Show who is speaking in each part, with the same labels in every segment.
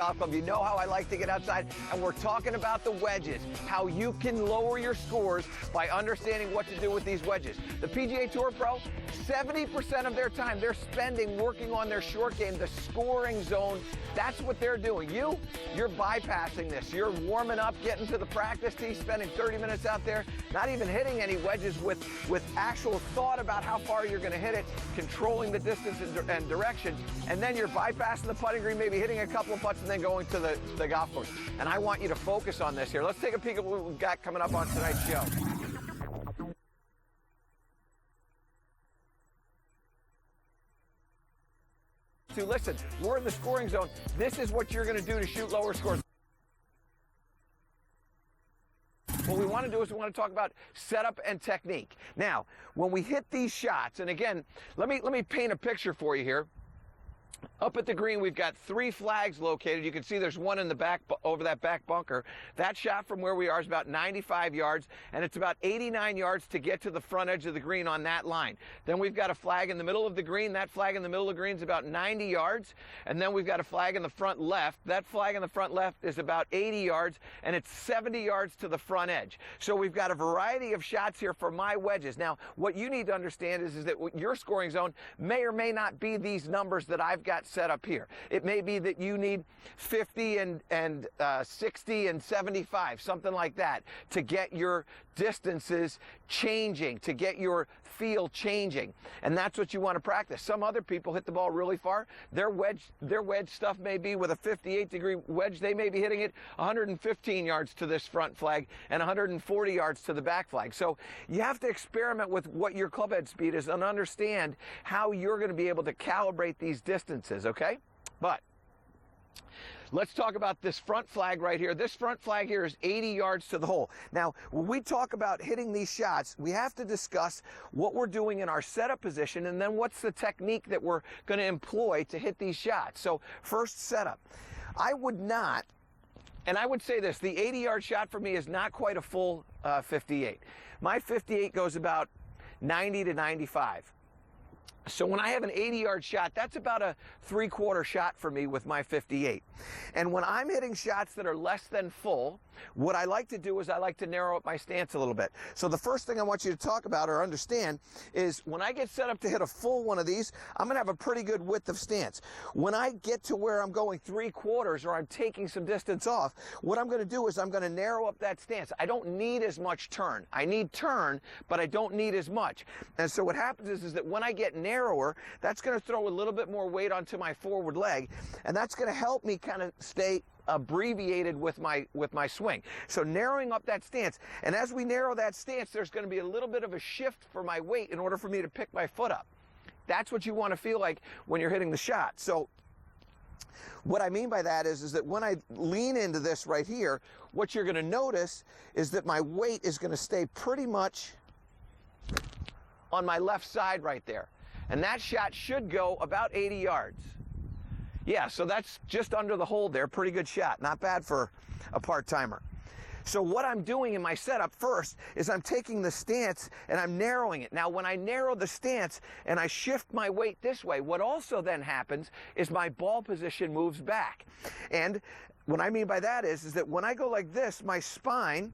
Speaker 1: Golf Club. You know how I like to get outside, and we're talking about the wedges, how you can lower your scores by understanding what to do with these wedges. The PGA Tour Pro, 70% of their time they're spending working on their short game, the scoring zone. That's what they're doing. You're bypassing this. You're warming up, getting to the practice tee, spending 30 minutes out there, not even hitting any wedges with actual thought about how far you're going to hit it, controlling the distance and direction, and then you're bypassing the putting green, maybe hitting a couple of putts and then going to the golf course. And I want you to focus on this here. Let's take a peek at what we've got coming up on tonight's show. Listen, we're in the scoring zone. This is what you're going to do to shoot lower scores. What we want to do is we want to talk about setup and technique. Now, when we hit these shots, and again, let me paint a picture for you here. Up at the green, we've got 3 flags located. You can see there's one in the back, over that back bunker. That shot from where we are is about 95 yards, and it's about 89 yards to get to the front edge of the green on that line. Then we've got a flag in the middle of the green. That flag in the middle of the green is about 90 yards, and then we've got a flag in the front left. That flag in the front left is about 80 yards, and it's 70 yards to the front edge. So we've got a variety of shots here for my wedges. Now, what you need to understand is that your scoring zone may or may not be these numbers that I've got set up here. It may be that you need 50 and 60 and 75, something like that, to get your distances changing, to get your feel changing. And that's what you want to practice. Some other people hit the ball really far. Their wedge stuff may be with a 58-degree wedge. They may be hitting it 115 yards to this front flag and 140 yards to the back flag. So you have to experiment with what your club head speed is and understand how you're going to be able to calibrate these distances, okay? But let's talk about this front flag right here. This front flag here is 80 yards to the hole. Now, when we talk about hitting these shots, we have to discuss what we're doing in our setup position and then what's the technique that we're going to employ to hit these shots. So first, setup. I would not, and I would say this, the 80-yard shot for me is not quite a full 58. My 58 goes about 90 to 95. So when I have an 80-yard shot, that's about a 3/4 shot for me with my 58. And when I'm hitting shots that are less than full, what I like to do is I like to narrow up my stance a little bit. So the first thing I want you to talk about or understand is when I get set up to hit a full one of these, I'm going to have a pretty good width of stance. When I get to where I'm going 3/4 or I'm taking some distance off, what I'm going to do is I'm going to narrow up that stance. I don't need as much turn. I need turn, but I don't need as much. And so what happens is that when I get narrower, that's going to throw a little bit more weight onto my forward leg, and that's going to help me kind of stay abbreviated with my swing. So narrowing up that stance, and as we narrow that stance, there's going to be a little bit of a shift for my weight in order for me to pick my foot up. That's what you want to feel like when you're hitting the shot. So what I mean by that is that when I lean into this right here, what you're going to notice is that my weight is going to stay pretty much on my left side right there. And that shot should go about 80 yards. Yeah, so that's just under the hole there. Pretty good shot. Not bad for a part-timer. So what I'm doing in my setup first is I'm taking the stance and I'm narrowing it. Now, when I narrow the stance and I shift my weight this way, what also then happens is my ball position moves back. And what I mean by that is that when I go like this, my spine,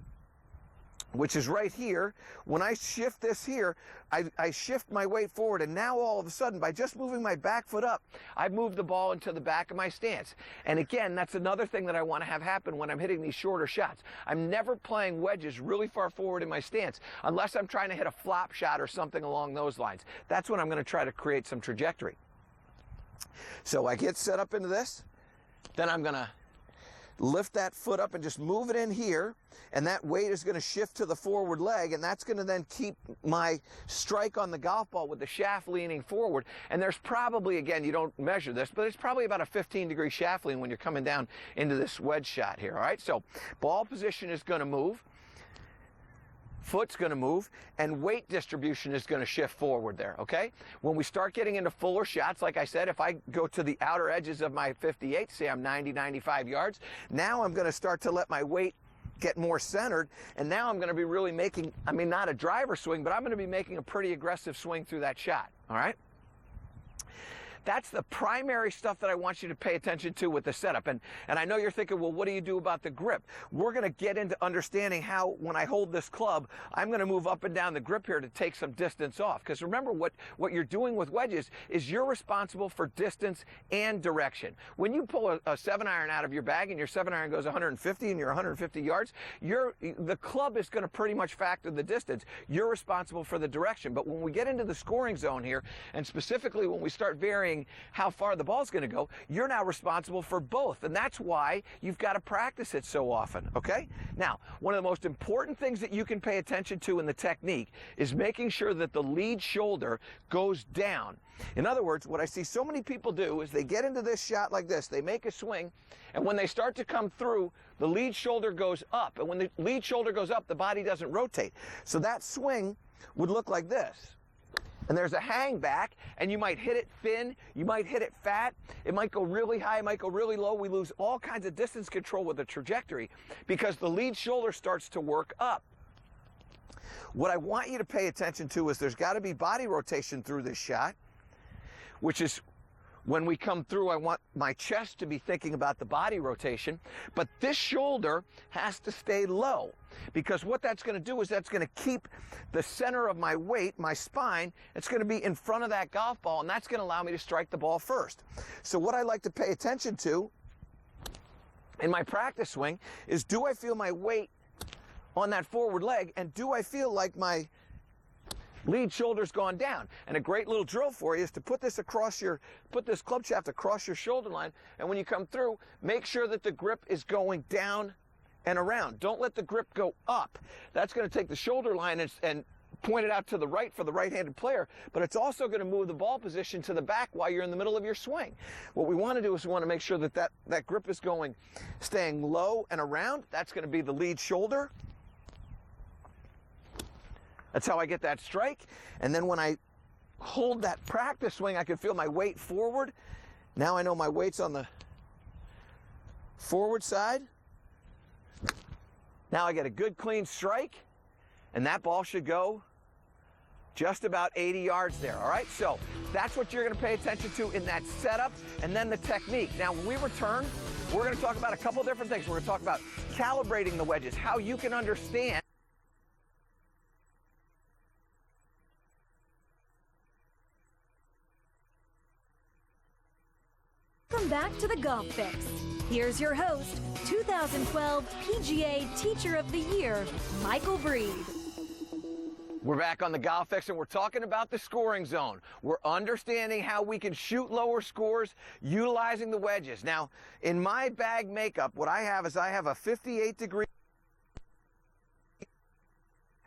Speaker 1: which is right here, when I shift this here, I shift my weight forward, and now all of a sudden, by just moving my back foot up, I've moved the ball into the back of my stance. And again, that's another thing that I want to have happen when I'm hitting these shorter shots. I'm never playing wedges really far forward in my stance unless I'm trying to hit a flop shot or something along those lines. That's when I'm going to try to create some trajectory. So I get set up into this, then I'm going to lift that foot up and just move it in here, and that weight is going to shift to the forward leg, and that's going to then keep my strike on the golf ball with the shaft leaning forward. And there's probably, again, you don't measure this, but it's probably about a 15-degree shaft lean when you're coming down into this wedge shot here, all right? So ball position is going to move, foot's going to move, and weight distribution is going to shift forward there, okay? When we start getting into fuller shots, like I said, if I go to the outer edges of my 58, say I'm 90, 95 yards, now I'm going to start to let my weight get more centered, and now I'm going to be really making, I mean, not a driver swing, but I'm going to be making a pretty aggressive swing through that shot, all right? That's the primary stuff that I want you to pay attention to with the setup. And I know you're thinking, well, what do you do about the grip? We're going to get into understanding how, when I hold this club, I'm going to move up and down the grip here to take some distance off. Because remember, what you're doing with wedges is you're responsible for distance and direction. When you pull a 7-iron out of your bag and your 7-iron goes 150 and you're 150 yards, the club is going to pretty much factor the distance. You're responsible for the direction. But when we get into the scoring zone here, and specifically when we start varying how far the ball's going to go, you're now responsible for both. And that's why you've got to practice it so often, okay? Now, one of the most important things that you can pay attention to in the technique is making sure that the lead shoulder goes down. In other words, what I see so many people do is they get into this shot like this, they make a swing, and when they start to come through, the lead shoulder goes up. And when the lead shoulder goes up, the body doesn't rotate. So that swing would look like this. And there's a hang back, and you might hit it thin, you might hit it fat, it might go really high, it might go really low. We lose all kinds of distance control with the trajectory because the lead shoulder starts to work up. What I want you to pay attention to is there's got to be body rotation through this shot, which is when we come through, I want my chest to be thinking about the body rotation, but this shoulder has to stay low, because what that's going to do is that's going to keep the center of my weight, my spine, it's going to be in front of that golf ball, and that's going to allow me to strike the ball first. So what I like to pay attention to in my practice swing is, do I feel my weight on that forward leg, and do I feel like my lead shoulder's gone down? And a great little drill for you is to put this club shaft across your shoulder line, and when you come through, make sure that the grip is going down and around. Don't let the grip go up. That's going to take the shoulder line and point it out to the right for the right-handed player, but it's also going to move the ball position to the back while you're in the middle of your swing. What we want to do is we want to make sure that that grip is staying low and around. That's going to be the lead shoulder. That's how I get that strike. And then when I hold that practice swing, I can feel my weight forward. Now I know my weight's on the forward side. Now I get a good clean strike, and that ball should go just about 80 yards there, all right? So that's what you're going to pay attention to in that setup, and then the technique. Now, when we return, we're going to talk about a couple different things. We're going to talk about calibrating the wedges, how you can understand
Speaker 2: Welcome back to the Golf Fix. Here's your host, 2012 PGA Teacher of the Year, Michael Breed.
Speaker 1: We're back on the Golf Fix, and we're talking about the scoring zone. We're understanding how we can shoot lower scores utilizing the wedges. Now, in my bag makeup, what I have is I have a 58-degree,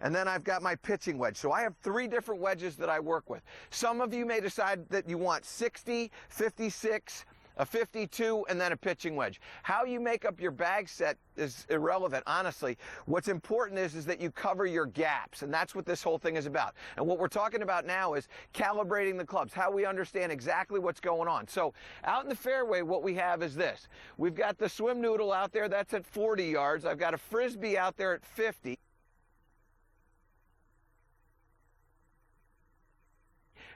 Speaker 1: and then I've got my pitching wedge. So I have 3 different wedges that I work with. Some of you may decide that you want 60, 56, a 52, and then a pitching wedge. How you make up your bag set is irrelevant, honestly. What's important is that you cover your gaps, and that's what this whole thing is about. And what we're talking about now is calibrating the clubs, how we understand exactly what's going on. So out in the fairway, what we have is this. We've got the swim noodle out there, that's at 40 yards. I've got a frisbee out there at 50.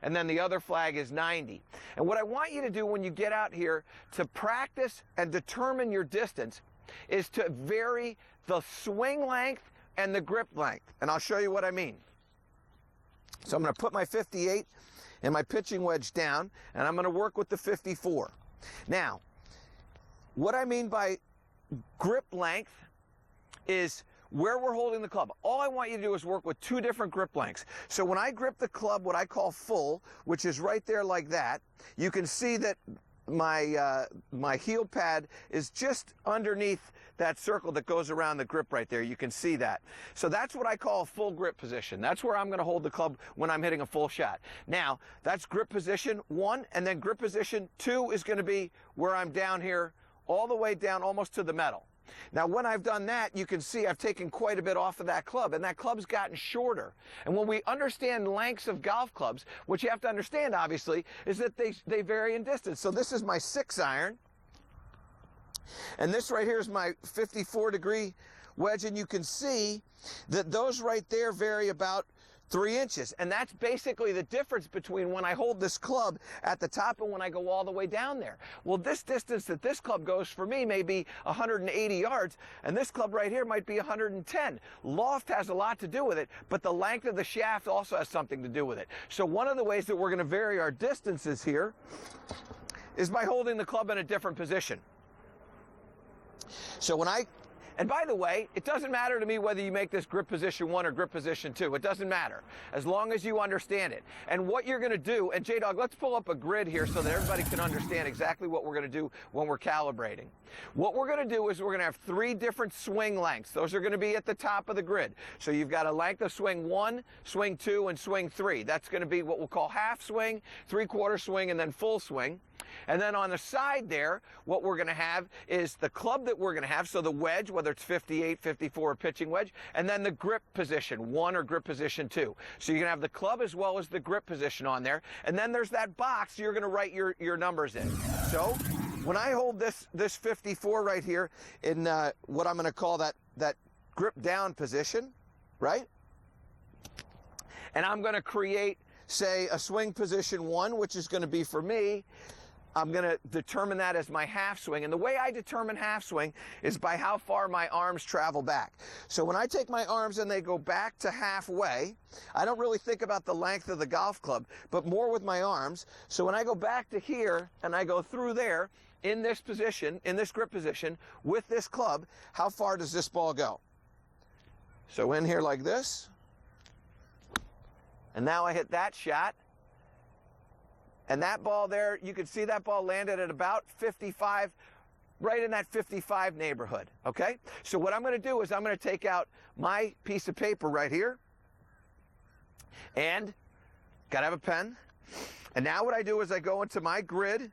Speaker 1: And then the other flag is 90. And what I want you to do when you get out here to practice and determine your distance is to vary the swing length and the grip length. And I'll show you what I mean. So I'm going to put my 58 and my pitching wedge down, and I'm going to work with the 54. Now, what I mean by grip length is where we're holding the club. All I want you to do is work with 2 different grip lengths. So when I grip the club, what I call full, which is right there like that, you can see that my heel pad is just underneath that circle that goes around the grip right there. You can see that. So that's what I call a full grip position. That's where I'm going to hold the club when I'm hitting a full shot. Now, that's grip position 1, and then grip position 2 is going to be where I'm down here all the way down almost to the metal. Now, when I've done that, you can see I've taken quite a bit off of that club, and that club's gotten shorter. And when we understand lengths of golf clubs, what you have to understand, obviously, is that they vary in distance. So this is my 6-iron, and this right here is my 54-degree wedge, and you can see that those right there vary about 3 inches. And that's basically the difference between when I hold this club at the top and when I go all the way down there. Well, this distance that this club goes for me may be 180 yards, and this club right here might be 110. Loft has a lot to do with it, but the length of the shaft also has something to do with it. So one of the ways that we're going to vary our distances here is by holding the club in a different position. So and by the way, it doesn't matter to me whether you make this grip position 1 or grip position 2. It doesn't matter, as long as you understand it. And what you're going to do, and J-Dog, let's pull up a grid here so that everybody can understand exactly what we're going to do when we're calibrating. What we're going to do is we're going to have 3 different swing lengths. Those are going to be at the top of the grid. So you've got a length of swing 1, swing 2, and swing 3. That's going to be what we'll call half swing, 3/4 swing, and then full swing. And then on the side there, what we're going to have is the club that we're going to have, so the wedge, whether it's 58, 54, or pitching wedge, and then the grip position 1 or grip position 2. So you're going to have the club as well as the grip position on there. And then there's that box you're going to write your numbers in. So when I hold this 54 right here in what I'm going to call that grip down position, right? And I'm going to create, say, a swing position 1, which is going to be for me, I'm going to determine that as my half swing. And the way I determine half swing is by how far my arms travel back. So when I take my arms and they go back to halfway, I don't really think about the length of the golf club, but more with my arms. So when I go back to here and I go through there in this position, in this grip position with this club, how far does this ball go? So in here like this. And now I hit that shot. And that ball there, you can see that ball landed at about 55, right in that 55 neighborhood, okay? So what I'm going to do is I'm going to take out my piece of paper right here, and got to have a pen. And now what I do is I go into my grid,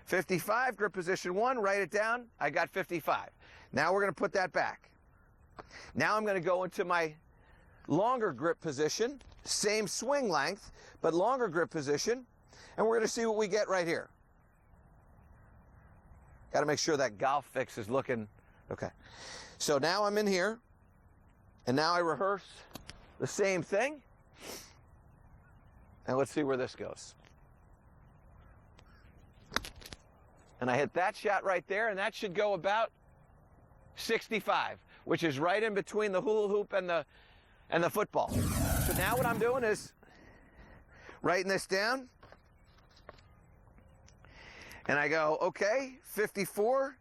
Speaker 1: 55, grip position 1, write it down, I got 55. Now we're going to put that back. Now I'm going to go into my longer grip position, same swing length, but longer grip position, and we're going to see what we get right here. Got to make sure that golf fix is looking okay. So now I'm in here, and now I rehearse the same thing. And let's see where this goes. And I hit that shot right there, and that should go about 65, which is right in between the hula hoop and the football. So now what I'm doing is writing this down. And I go, okay, 54,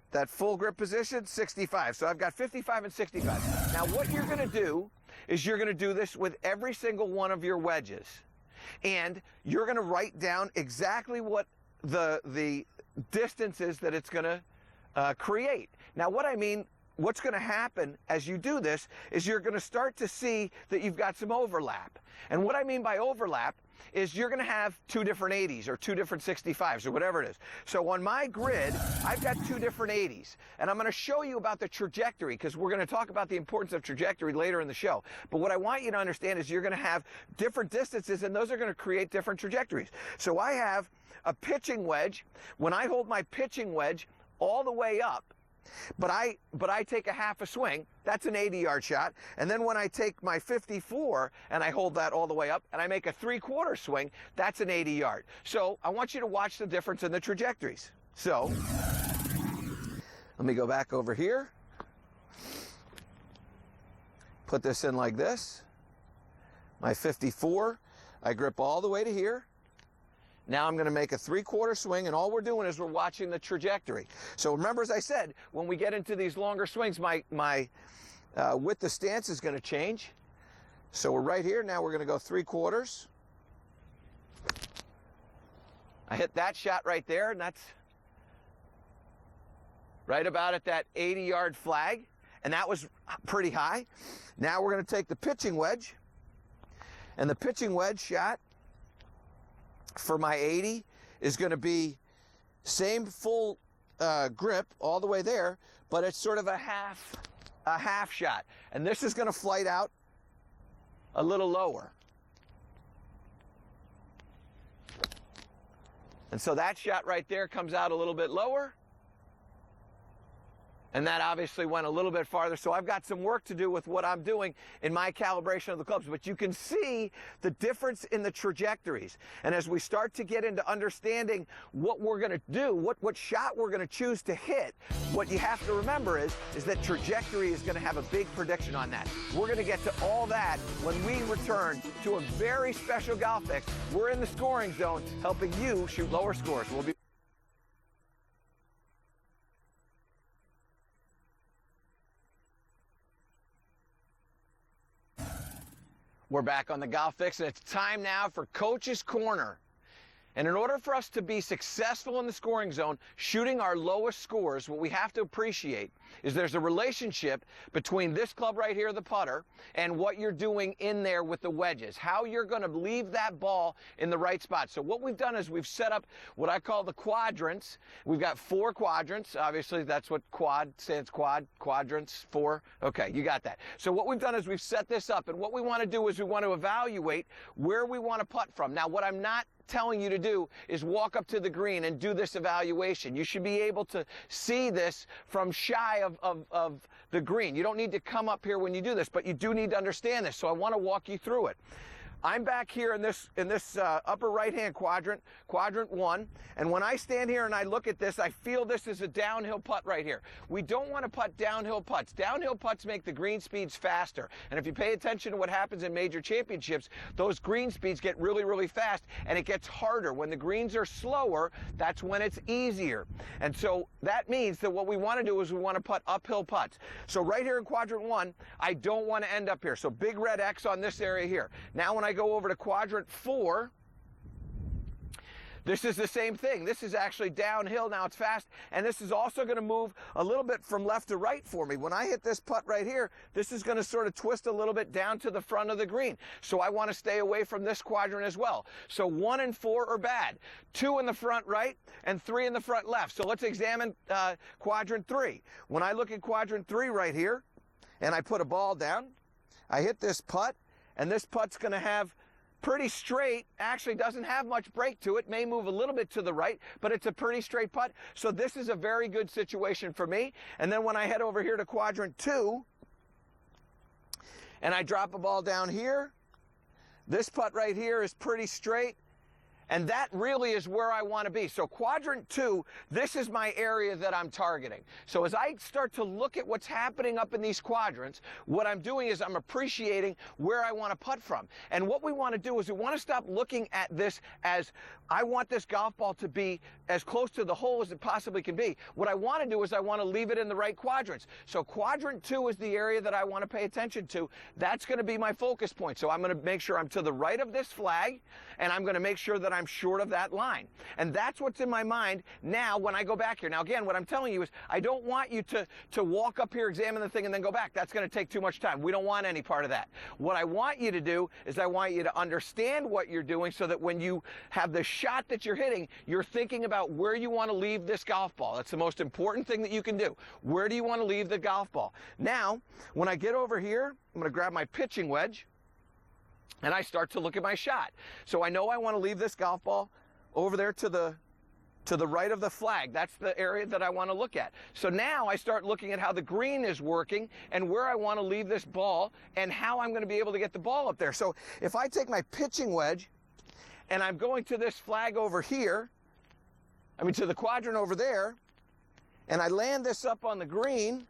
Speaker 1: that full grip position, 65. So I've got 55 and 65. Now what you're going to do is you're going to do this with every single one of your wedges. And you're going to write down exactly what the distance is that it's going to create. Now what I mean, what's going to happen as you do this is you're going to start to see that you've got some overlap. And what I mean by overlap is you're going to have 2 different 80s or 2 different 65s or whatever it is. So on my grid, I've got 2 different 80s. And I'm going to show you about the trajectory because we're going to talk about the importance of trajectory later in the show. But what I want you to understand is you're going to have different distances, and those are going to create different trajectories. So I have a pitching wedge. When I hold my pitching wedge all the way up, but I take a half a swing, that's an 80-yard shot. And then when I take my 54 and I hold that all the way up and I make a 3/4 swing, that's an 80-yard. So I want you to watch the difference in the trajectories. So let me go back over here. Put this in like this. My 54, I grip all the way to here. Now I'm going to make a 3/4 swing, and all we're doing is we're watching the trajectory. So remember, as I said, when we get into these longer swings, my width of stance is going to change. So we're right here. Now we're going to go 3/4. I hit that shot right there, and that's right about at that 80-yard flag, and that was pretty high. Now we're going to take the pitching wedge, and the pitching wedge shot for my 80 is going to be same full grip all the way there, but it's sort of a half shot. And this is going to flight out a little lower. And so that shot right there comes out a little bit lower. And that obviously went a little bit farther. So I've got some work to do with what I'm doing in my calibration of the clubs. But you can see the difference in the trajectories. And as we start to get into understanding what we're going to do, what shot we're going to choose to hit, what you have to remember is that trajectory is going to have a big prediction on that. We're going to get to all that when we return to a very special golf fix. We're in the scoring zone, helping you shoot lower scores. We'll be We're back on the Golf Fix, and it's time now for Coach's Corner. And in order for us to be successful in the scoring zone, shooting our lowest scores, what we have to appreciate is there's a relationship between this club right here, the putter, and what you're doing in there with the wedges, how you're going to leave that ball in the right spot. So what we've done is we've set up what I call the quadrants. We've got 4 quadrants. Obviously, that's what quad stands, quadrants, 4. Okay, you got that. So what we've done is we've set this up, and what we want to do is we want to evaluate where we want to putt from. Now, what I'm not telling you to do is walk up to the green and do this evaluation. You should be able to see this from shy of the green. You don't need to come up here when you do this, but you do need to understand this. So I want to walk you through it. I'm back here in this upper right-hand quadrant, quadrant 1, and when I stand here and I look at this, I feel this is a downhill putt right here. We don't want to putt downhill putts. Downhill putts make the green speeds faster, and if you pay attention to what happens in major championships, those green speeds get really, really fast, and it gets harder. When the greens are slower, that's when it's easier. And so that means that what we want to do is we want to putt uphill putts. So right here in quadrant 1, I don't want to end up here. So big red X on this area here. Now when I go over to quadrant 4, this is the same thing. This is actually downhill. Now it's fast, and this is also going to move a little bit from left to right for me. When I hit this putt right here, this is going to sort of twist a little bit down to the front of the green. So I want to stay away from this quadrant as well. So 1 and 4 are bad. 2 in the front right and 3 in the front left. So let's examine quadrant 3. When I look at quadrant 3 right here, and I put a ball down, I hit this putt, and this putt's going to have pretty straight, actually doesn't have much break to it, may move a little bit to the right, but it's a pretty straight putt. So this is a very good situation for me. And then when I head over here to quadrant 2, and I drop a ball down here, this putt right here is pretty straight. And that really is where I want to be. So quadrant 2, this is my area that I'm targeting. So as I start to look at what's happening up in these quadrants, what I'm doing is I'm appreciating where I want to putt from. And what we want to do is we want to stop looking at this as I want this golf ball to be as close to the hole as it possibly can be. What I want to do is I want to leave it in the right quadrants. So quadrant 2 is the area that I want to pay attention to. That's going to be my focus point. So I'm going to make sure I'm to the right of this flag, and I'm going to make sure that I'm short of that line. And that's what's in my mind now when I go back here. Now again, what I'm telling you is I don't want you to walk up here, examine the thing, and then go back. That's going to take too much time. We don't want any part of that. What I want you to do is I want you to understand what you're doing so that when you have the shot that you're hitting, you're thinking about where you want to leave this golf ball. That's the most important thing that you can do. Where do you want to leave the golf ball? Now, when I get over here, I'm going to grab my pitching wedge, and I start to look at my shot. So I know I want to leave this golf ball over there to the right of the flag. That's the area that I want to look at. So now I start looking at how the green is working and where I want to leave this ball and how I'm going to be able to get the ball up there. So if I take my pitching wedge and I'm going to this flag over here, to the quadrant over there, and I land this up on the green,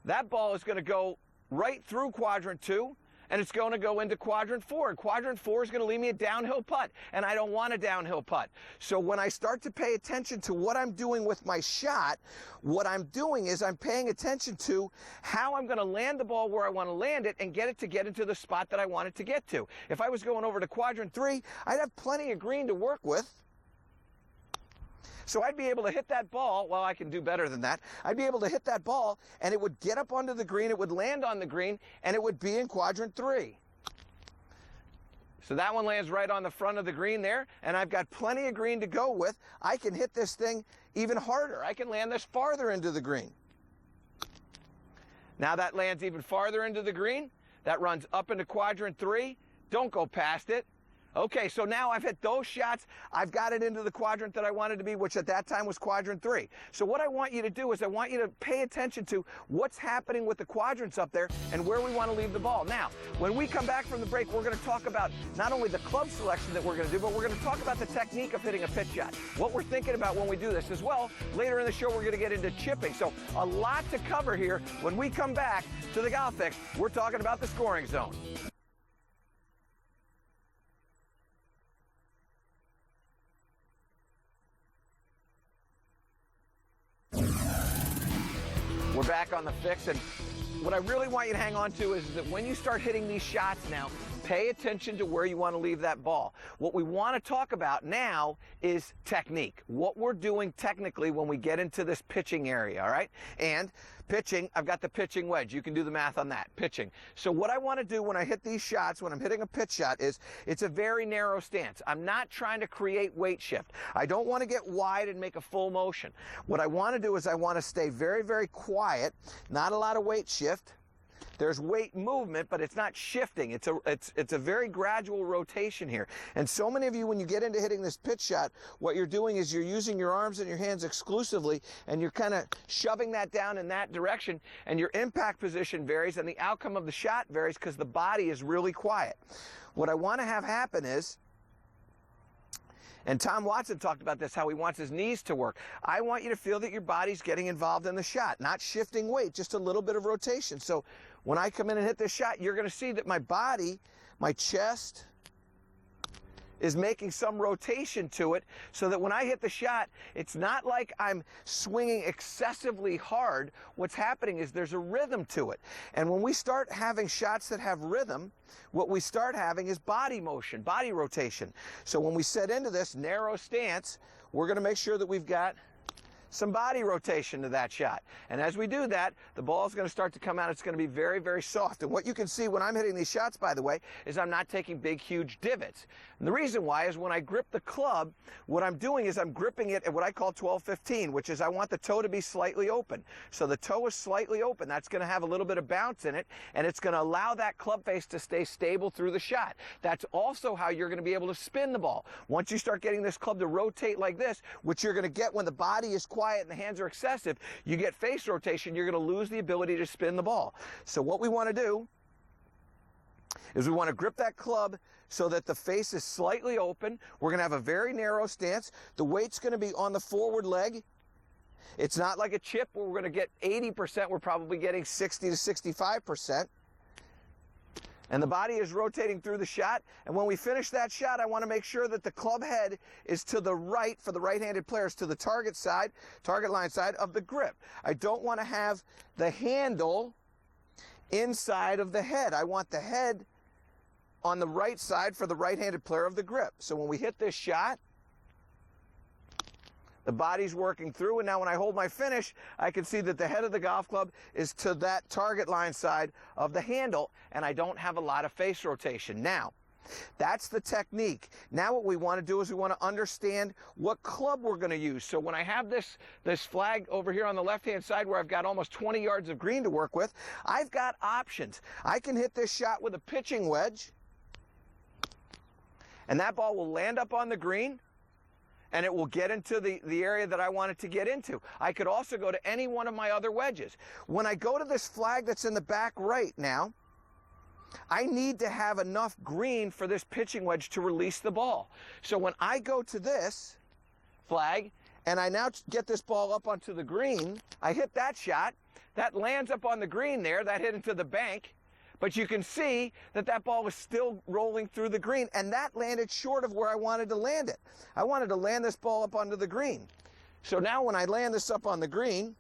Speaker 1: that ball is going to go right through quadrant 2, and it's going to go into quadrant 4. And quadrant 4 is going to leave me a downhill putt, and I don't want a downhill putt. So when I start to pay attention to what I'm doing with my shot, what I'm doing is I'm paying attention to how I'm going to land the ball where I want to land it and get it to get into the spot that I want it to get to. If I was going over to quadrant 3, I'd have plenty of green to work with. So I'd be able to hit that ball. Well, I can do better than that. I'd be able to hit that ball, and it would get up onto the green, it would land on the green, and it would be in quadrant 3. So that one lands right on the front of the green there, and I've got plenty of green to go with. I can hit this thing even harder. I can land this farther into the green. Now that lands even farther into the green. That runs up into quadrant 3. Don't go past it. Okay, so now I've hit those shots. I've got it into the quadrant that I wanted to be, which at that time was quadrant 3. So what I want you to do is I want you to pay attention to what's happening with the quadrants up there and where we want to leave the ball. Now, when we come back from the break, we're going to talk about not only the club selection that we're going to do, but we're going to talk about the technique of hitting a pitch shot, what we're thinking about when we do this as well. Later in the show, we're going to get into chipping. So a lot to cover here. When we come back to the Golf Fix, we're talking about the scoring zone. We're back on the Fix, and what I really want you to hang on to is that when you start hitting these shots now, pay attention to where you want to leave that ball. What we want to talk about now is technique, what we're doing technically when we get into this pitching area, all right? And pitching, I've got the pitching wedge. You can do the math on that, pitching. So what I want to do when I hit these shots, when I'm hitting a pitch shot, is it's a very narrow stance. I'm not trying to create weight shift. I don't want to get wide and make a full motion. What I want to do is I want to stay very, very quiet, not a lot of weight shift. There's weight movement, but it's not shifting. It's a very gradual rotation here. And so many of you, when you get into hitting this pitch shot, what you're doing is you're using your arms and your hands exclusively, and you're kind of shoving that down in that direction, and your impact position varies, and the outcome of the shot varies because the body is really quiet. What I want to have happen is, and Tom Watson talked about this, how he wants his knees to work. I want you to feel that your body's getting involved in the shot, not shifting weight, just a little bit of rotation. So when I come in and hit this shot, you're going to see that my body, my chest, is making some rotation to it so that when I hit the shot, it's not like I'm swinging excessively hard. What's happening is there's a rhythm to it. And when we start having shots that have rhythm, what we start having is body motion, body rotation. So when we set into this narrow stance, we're going to make sure that we've got some body rotation to that shot. And as we do that, the ball is going to start to come out. It's going to be very, very soft. And what you can see when I'm hitting these shots, by the way, is I'm not taking big, huge divots. And the reason why is when I grip the club, what I'm doing is I'm gripping it at what I call 12-15, which is I want the toe to be slightly open. So the toe is slightly open. That's going to have a little bit of bounce in it, and it's going to allow that club face to stay stable through the shot. That's also how you're going to be able to spin the ball. Once you start getting this club to rotate like this, which you're going to get when the body is quiet and the hands are excessive, you get face rotation, you're going to lose the ability to spin the ball. So what we want to do is we want to grip that club so that the face is slightly open. We're going to have a very narrow stance. The weight's going to be on the forward leg. It's not like a chip where we're going to get 80%. We're probably getting 60 to 65%. And the body is rotating through the shot. And when we finish that shot, I want to make sure that the club head is to the right, for the right-handed players, to the target side, target line side of the grip. I don't want to have the handle inside of the head. I want the head on the right side for the right-handed player of the grip. So when we hit this shot, the body's working through, and now when I hold my finish, I can see that the head of the golf club is to that target line side of the handle, and I don't have a lot of face rotation. Now, that's the technique. Now what we want to do is we want to understand what club we're going to use. So when I have this flag over here on the left-hand side where I've got almost 20 yards of green to work with, I've got options. I can hit this shot with a pitching wedge, and that ball will land up on the green, and it will get into the area that I want it to get into. I could also go to any one of my other wedges. When I go to this flag that's in the back right now, I need to have enough green for this pitching wedge to release the ball. So when I go to this flag, and I now get this ball up onto the green, I hit that shot, that lands up on the green there, that hit into the bank, but you can see that that ball was still rolling through the green, and that landed short of where I wanted to land it. I wanted to land this ball up onto the green. So now when I land this up on the green,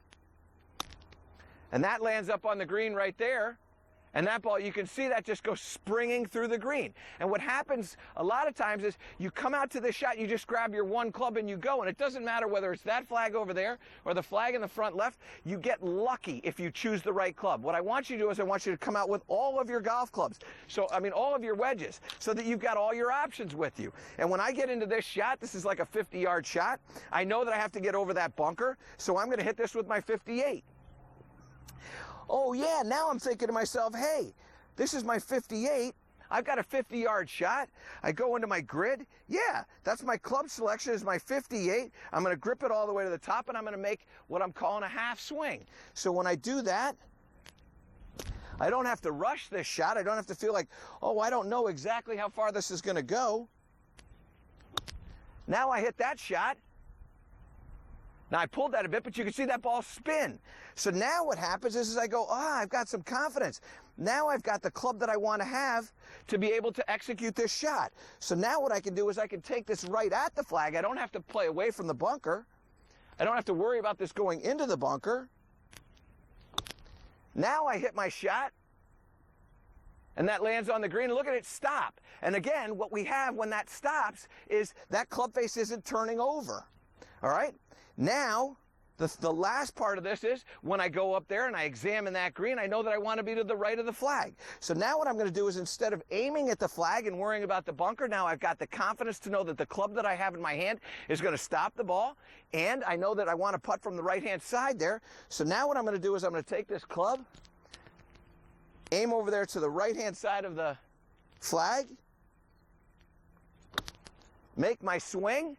Speaker 1: and that lands up on the green right there, and that ball, you can see that just goes springing through the green. And what happens a lot of times is you come out to this shot, you just grab your one club and you go. And it doesn't matter whether it's that flag over there or the flag in the front left. You get lucky if you choose the right club. What I want you to do is I want you to come out with all of your golf clubs. So, I mean, all of your wedges, so that you've got all your options with you. And when I get into this shot, this is like a 50-yard shot. I know that I have to get over that bunker, so I'm going to hit this with my 58. Oh yeah, now I'm thinking to myself, hey, this is my 58. I've got a 50-yard shot. I go into my grid. Yeah, that's my club selection is my 58. I'm going to grip it all the way to the top, and I'm going to make what I'm calling a half swing. So when I do that, I don't have to rush this shot. I don't have to feel like, oh, I don't know exactly how far this is going to go. Now I hit that shot. Now I pulled that a bit, but you can see that ball spin. So now what happens is I go, I've got some confidence. Now I've got the club that I want to have to be able to execute this shot. So now what I can do is I can take this right at the flag. I don't have to play away from the bunker. I don't have to worry about this going into the bunker. Now I hit my shot, and that lands on the green. And look at it stop. And again, what we have when that stops is that club face isn't turning over. All right? Now, the last part of this is when I go up there and I examine that green, I know that I want to be to the right of the flag. So now what I'm going to do is instead of aiming at the flag and worrying about the bunker, now I've got the confidence to know that the club that I have in my hand is going to stop the ball, and I know that I want to putt from the right-hand side there. So now what I'm going to do is I'm going to take this club, aim over there to the right-hand side of the flag, make my swing.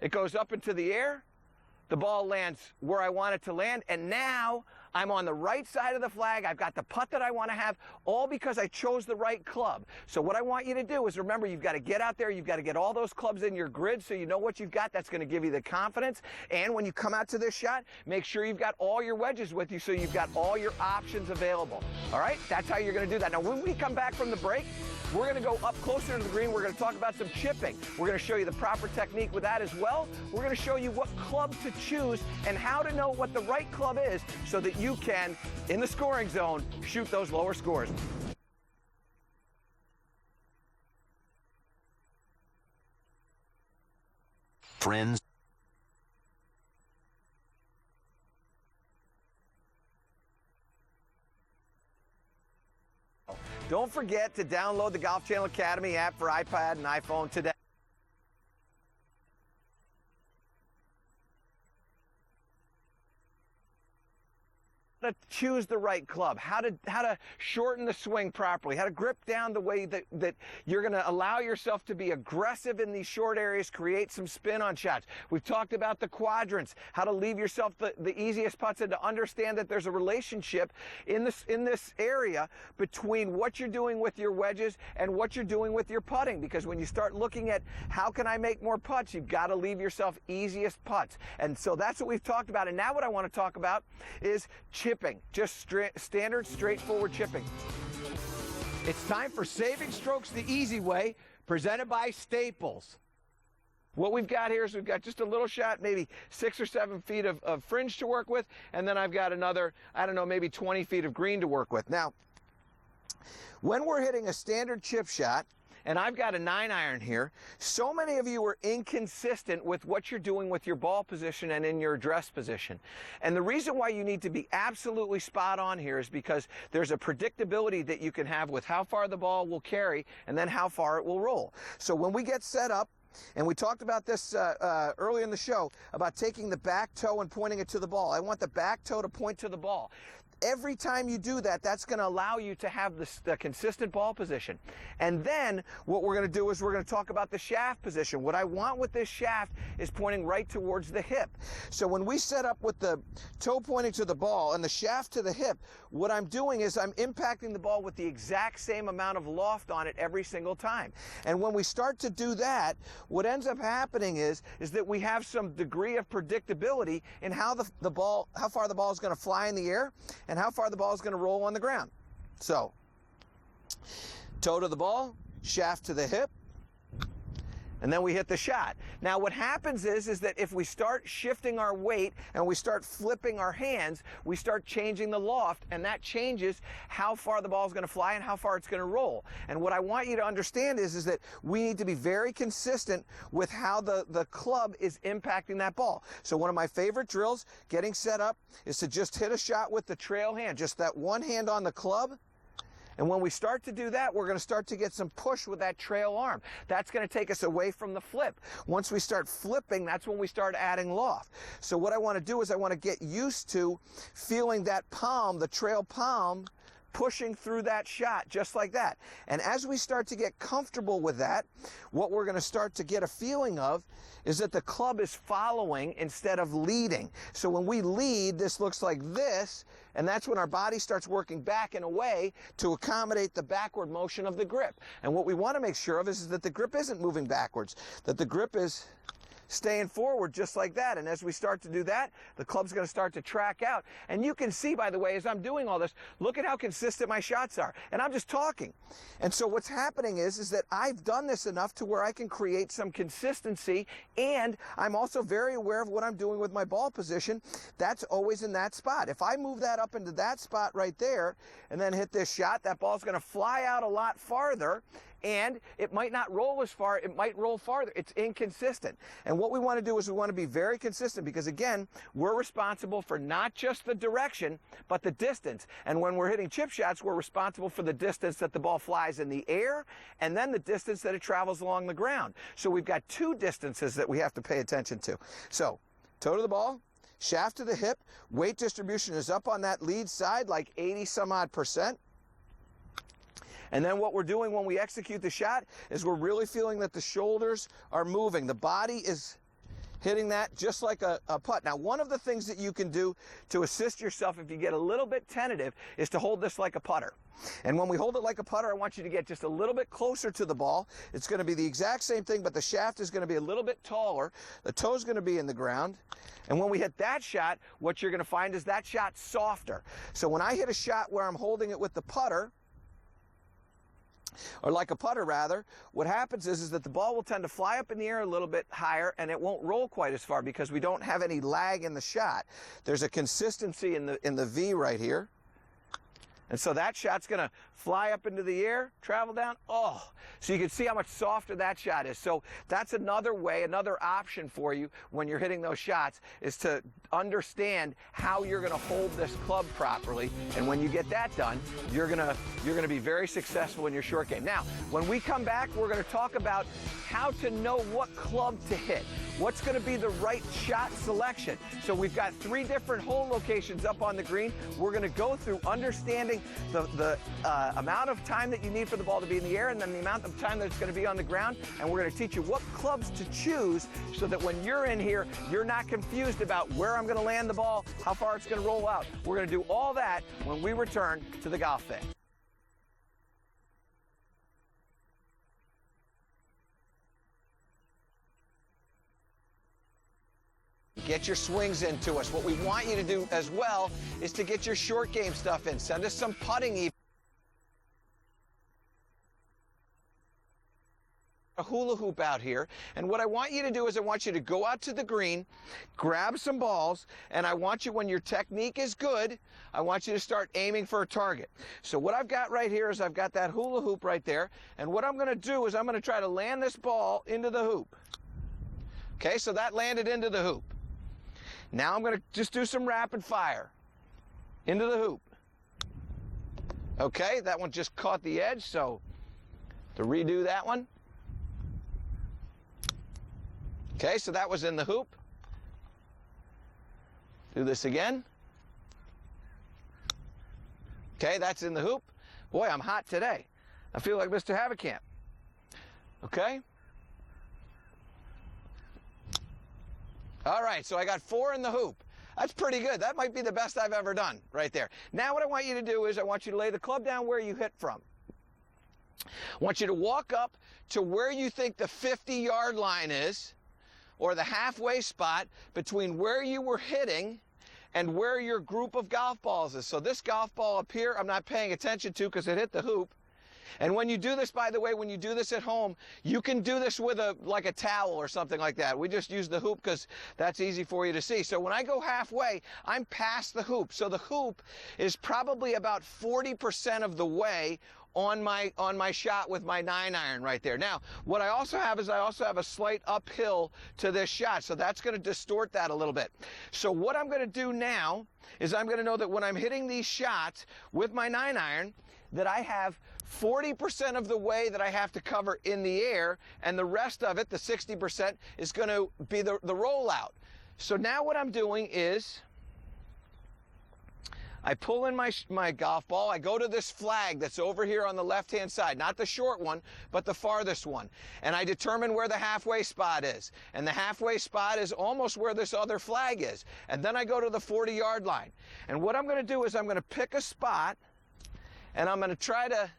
Speaker 1: It goes up into the air. The ball lands where I want it to land, and now I'm on the right side of the flag. I've got the putt that I want to have, all because I chose the right club. So what I want you to do is remember, you've got to get out there, you've got to get all those clubs in your grid so you know what you've got. That's going to give you the confidence. And when you come out to this shot, make sure you've got all your wedges with you so you've got all your options available. All right? That's how you're going to do that. Now, when we come back from the break, we're going to go up closer to the green. We're going to talk about some chipping. We're going to show you the proper technique with that as well. We're going to show you what club to choose and how to know what the right club is so that you can, in the scoring zone, shoot those lower scores.
Speaker 3: Friends.
Speaker 1: Don't forget to download the Golf Channel Academy app for iPad and iPhone today. How to choose the right club, how to shorten the swing properly, how to grip down the way that you're going to allow yourself to be aggressive in these short areas, create some spin on shots. We've talked about the quadrants, how to leave yourself the easiest putts, and to understand that there's a relationship in this area between what you're doing with your wedges and what you're doing with your putting, because when you start looking at how can I make more putts, you've got to leave yourself easiest putts. And so that's what we've talked about. And now what I want to talk about is chipping, just standard, straightforward chipping. It's time for Saving Strokes the Easy Way, presented by Staples. What we've got here is we've got just a little shot, maybe 6 or 7 feet of fringe to work with, and then I've got another, I don't know, maybe 20 feet of green to work with. Now, when we're hitting a standard chip shot, and I've got a 9-iron here, so many of you are inconsistent with what you're doing with your ball position and in your address position. And the reason why you need to be absolutely spot on here is because there's a predictability that you can have with how far the ball will carry and then how far it will roll. So when we get set up, and we talked about this earlier in the show, about taking the back toe and pointing it to the ball. I want the back toe to point to the ball. Every time you do that, that's going to allow you to have the consistent ball position. And then what we're going to do is we're going to talk about the shaft position. What I want with this shaft is pointing right towards the hip. So when we set up with the toe pointing to the ball and the shaft to the hip, what I'm doing is I'm impacting the ball with the exact same amount of loft on it every single time. And when we start to do that, what ends up happening is that we have some degree of predictability in how how far the ball is going to fly in the air and how far the ball is going to roll on the ground. So, toe to the ball, shaft to the hip, and then we hit the shot. Now what happens is that if we start shifting our weight and we start flipping our hands, we start changing the loft, and that changes how far the ball is going to fly and how far it's going to roll. And what I want you to understand is that we need to be very consistent with how the club is impacting that ball. So one of my favorite drills, getting set up, is to just hit a shot with the trail hand, just that one hand on the club. And when we start to do that, we're going to start to get some push with that trail arm. That's going to take us away from the flip. Once we start flipping, that's when we start adding loft. So what I want to do is I want to get used to feeling that palm, the trail palm, pushing through that shot just like that. And as we start to get comfortable with that, what we're going to start to get a feeling of is that the club is following instead of leading. So when we lead, this looks like this, and that's when our body starts working back and away to accommodate the backward motion of the grip. And what we want to make sure of is that the grip isn't moving backwards, that the grip is staying forward just like that. And as we start to do that, the club's going to start to track out. And you can see, by the way, as I'm doing all this, look at how consistent my shots are. And I'm just talking. And so what's happening is that I've done this enough to where I can create some consistency, and I'm also very aware of what I'm doing with my ball position. That's always in that spot. If I move that up into that spot right there and then hit this shot, that ball's going to fly out a lot farther, and it might not roll as far, it might roll farther. It's inconsistent. And what we want to do is we want to be very consistent, because again, we're responsible for not just the direction, but the distance. And when we're hitting chip shots, we're responsible for the distance that the ball flies in the air, and then the distance that it travels along the ground. So we've got two distances that we have to pay attention to. So, toe to the ball, shaft to the hip, weight distribution is up on that lead side like 80 some odd %. And then what we're doing when we execute the shot is we're really feeling that the shoulders are moving. The body is hitting that just like a putt. Now, one of the things that you can do to assist yourself if you get a little bit tentative is to hold this like a putter. And when we hold it like a putter, I want you to get just a little bit closer to the ball. It's going to be the exact same thing, but the shaft is going to be a little bit taller. The toe's going to be in the ground. And when we hit that shot, what you're going to find is that shot's softer. So when I hit a shot where I'm holding it with the putter, or like a putter rather, what happens is that the ball will tend to fly up in the air a little bit higher, and it won't roll quite as far because we don't have any lag in the shot. There's a consistency in the V right here. And so that shot's going to fly up into the air, travel down. Oh, so you can see how much softer that shot is. So that's another way, another option for you when you're hitting those shots, is to understand how you're going to hold this club properly. And when you get that done, you're going to be very successful in your short game. Now, when we come back, we're going to talk about how to know what club to hit. What's going to be the right shot selection? So we've got 3 different hole locations up on the green. We're going to go through understanding the amount of time that you need for the ball to be in the air, and then the amount of time that it's going to be on the ground. And we're going to teach you what clubs to choose so that when you're in here, you're not confused about where I'm going to land the ball, how far it's going to roll out. We're going to do all that when we return to the Golf Fix. Get your swings into us. What we want you to do as well is to get your short game stuff in. Send us some putting even. A hula hoop out here, and what I want you to do is I want you to go out to the green, grab some balls, and I want you, when your technique is good, I want you to start aiming for a target. So what I've got right here is I've got that hula hoop right there, and what I'm going to do is I'm going to try to land this ball into the hoop. Okay, so that landed into the hoop. Now I'm going to just do some rapid fire into the hoop. Okay, that one just caught the edge, so to redo that one. Okay, so that was in the hoop. Do this again. Okay, that's in the hoop. Boy, I'm hot today. I feel like Mr. Haverkamp. Okay. All right, so I got 4 in the hoop. That's pretty good. That might be the best I've ever done right there. Now what I want you to do is I want you to lay the club down where you hit from. I want you to walk up to where you think the 50-yard line is, or the halfway spot between where you were hitting and where your group of golf balls is. So this golf ball up here, I'm not paying attention to because it hit the hoop. And when you do this, by the way, when you do this at home, you can do this with like a towel or something like that. We just use the hoop because that's easy for you to see. So when I go halfway, I'm past the hoop. So the hoop is probably about 40% of the way on my shot with my 9-iron right there. Now, what I also have is I also have a slight uphill to this shot, so that's going to distort that a little bit. So what I'm going to do now is I'm going to know that when I'm hitting these shots with my 9-iron, that I have 40% of the way that I have to cover in the air, and the rest of it, the 60%, is going to be the rollout. So now what I'm doing is I pull in my golf ball. I go to this flag that's over here on the left-hand side, not the short one, but the farthest one. And I determine where the halfway spot is. And the halfway spot is almost where this other flag is. And then I go to the 40-yard line. And what I'm going to do is I'm going to pick a spot, and I'm going to try to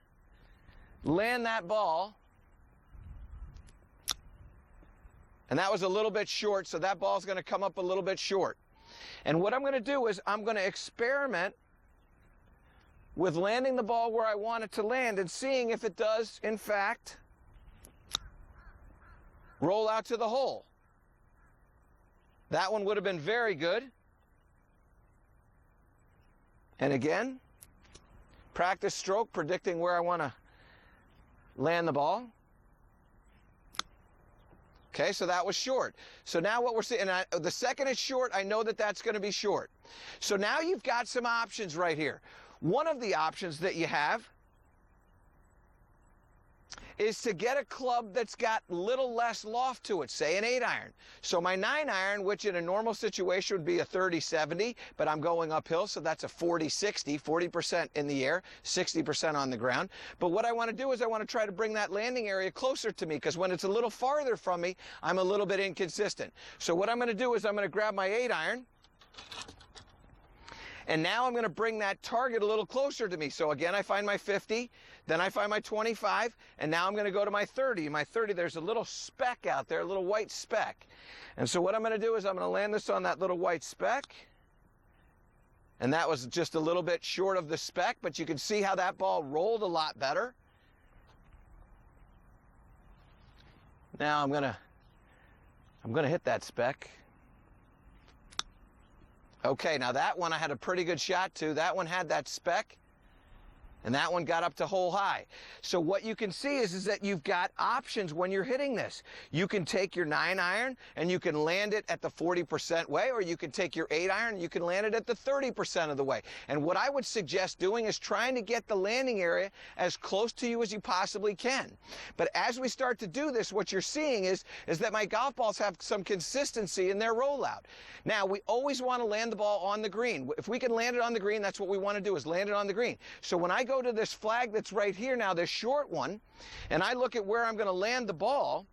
Speaker 1: land that ball. And that was a little bit short, so that ball's going to come up a little bit short. And what I'm going to do is I'm going to experiment with landing the ball where I want it to land and seeing if it does, in fact, roll out to the hole. That one would have been very good. And again, practice stroke, predicting where I want to land the ball. Okay, so that was short. So now what we're seeing, and the second it's short, I know that that's going to be short. So now you've got some options right here. One of the options that you have is to get a club that's got little less loft to it, say an 8-iron. So my 9-iron, which in a normal situation would be a 30-70, but I'm going uphill, so that's a 40-60, 40% in the air, 60% on the ground. But what I want to do is I want to try to bring that landing area closer to me, because when it's a little farther from me, I'm a little bit inconsistent. So what I'm going to do is I'm going to grab my 8-iron, and now I'm going to bring that target a little closer to me. So again, I find my 50, then I find my 25, and now I'm going to go to my 30. In my 30, there's a little speck out there, a little white speck. And so what I'm going to do is I'm going to land this on that little white speck. And that was just a little bit short of the speck, but you can see how that ball rolled a lot better. Now I'm going to hit that speck. Okay, now that one I had a pretty good shot to. That one had that speck, and that one got up to hole high. So what you can see is that you've got options when you're hitting this. You can take your 9-iron and you can land it at the 40% way, or you can take your 8-iron and you can land it at the 30% of the way. And what I would suggest doing is trying to get the landing area as close to you as you possibly can. But as we start to do this, what you're seeing is that my golf balls have some consistency in their rollout. Now, we always want to land the ball on the green. If we can land it on the green, that's what we want to do, is land it on the green. So when I go to this flag that's right here now, this short one, and I look at where I'm going to land the ball,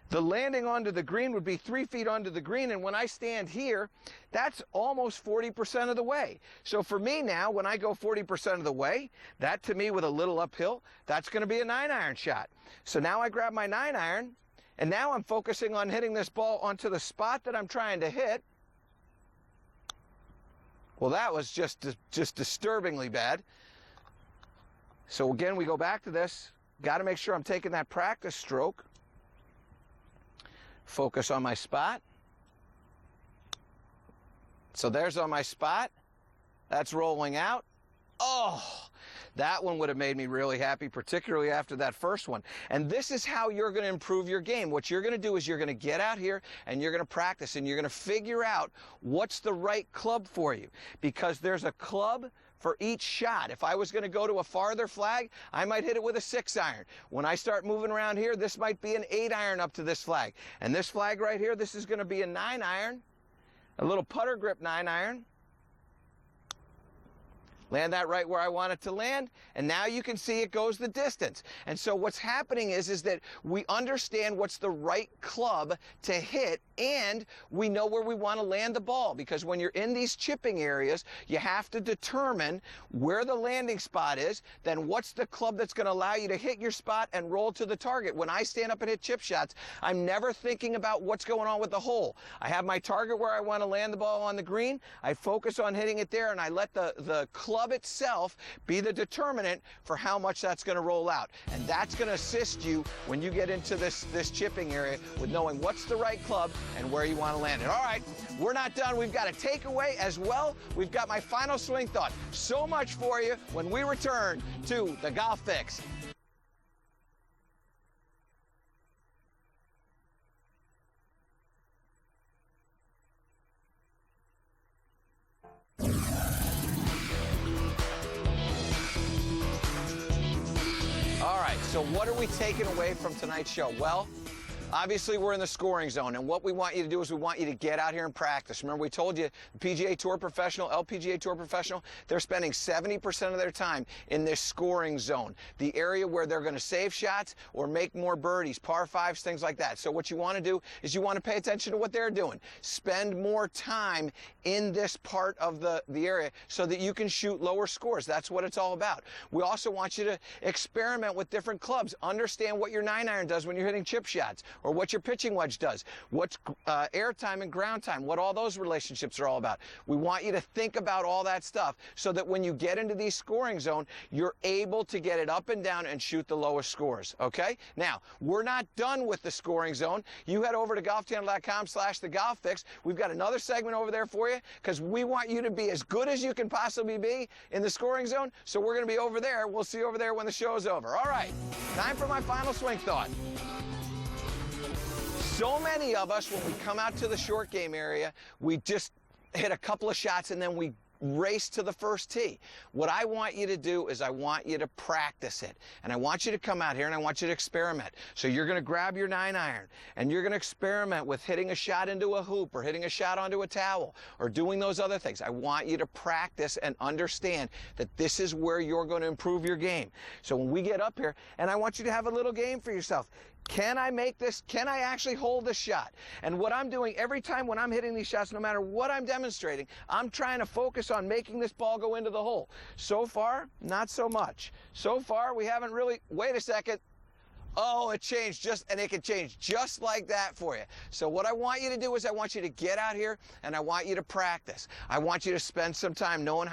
Speaker 1: the landing onto the green would be 3 feet onto the green, and when I stand here, that's almost 40% of the way. So for me now, when I go 40% of the way, that to me with a little uphill, that's going to be a 9-iron shot. So now I grab my 9-iron, and now I'm focusing on hitting this ball onto the spot that I'm trying to hit. Well, that was just disturbingly bad. So again, we go back to this. Got to make sure I'm taking that practice stroke. Focus on my spot. So there's on my spot. That's rolling out. Oh, that one would have made me really happy, particularly after that first one. And this is how you're going to improve your game. What you're going to do is you're going to get out here and you're going to practice and you're going to figure out what's the right club for you, because there's a club for each shot. If I was going to go to a farther flag, I might hit it with a 6-iron. When I start moving around here, this might be an 8-iron up to this flag. And this flag right here, this is going to be a 9-iron, a little putter grip 9-iron. Land that right where I want it to land, and now you can see it goes the distance. And so what's happening is that we understand what's the right club to hit, and we know where we want to land the ball, because when you're in these chipping areas, you have to determine where the landing spot is, then what's the club that's going to allow you to hit your spot and roll to the target. When I stand up and hit chip shots, I'm never thinking about what's going on with the hole. I have my target where I want to land the ball on the green, I focus on hitting it there, and I let the club itself be the determinant for how much that's going to roll out. And that's going to assist you when you get into this chipping area with knowing what's the right club and where you want to land it. All right, we're not done. We've got a takeaway as well. We've got my final swing thought. So much for you when we return to the Golf Fix. All right, so what are we taking away from tonight's show? Well, Obviously, we're in the scoring zone, and what we want you to do is we want you to get out here and practice. Remember, we told you the PGA Tour Professional, LPGA Tour Professional, they're spending 70% of their time in this scoring zone, the area where they're going to save shots or make more birdies, par fives, things like that. So what you want to do is you want to pay attention to what they're doing. Spend more time in this part of the area so that you can shoot lower scores. That's what it's all about. We also want you to experiment with different clubs. Understand what your 9-iron does when you're hitting chip shots, or what your pitching wedge does, what's air time and ground time, what all those relationships are all about. We want you to think about all that stuff so that when you get into these scoring zone, you're able to get it up and down and shoot the lowest scores, okay? Now, we're not done with the scoring zone. You head over to golfchannel.com/thegolffix. We've got another segment over there for you because we want you to be as good as you can possibly be in the scoring zone, so we're going to be over there. We'll see you over there when the show's over. All right, time for my final swing thought. So many of us, when we come out to the short game area, we just hit a couple of shots and then we race to the first tee. What I want you to do is I want you to practice it. And I want you to come out here and I want you to experiment. So you're going to grab your 9-iron and you're going to experiment with hitting a shot into a hoop or hitting a shot onto a towel or doing those other things. I want you to practice and understand that this is where you're going to improve your game. So when we get up here, and I want you to have a little game for yourself. Can I make this? Can I actually hold this shot? And what I'm doing every time when I'm hitting these shots, no matter what I'm demonstrating, I'm trying to focus on making this ball go into the hole. So far, not so much. So far, we haven't really, wait a second. Oh, it changed and it can change just like that for you. So what I want you to do is I want you to get out here and I want you to practice. I want you to spend some time knowing how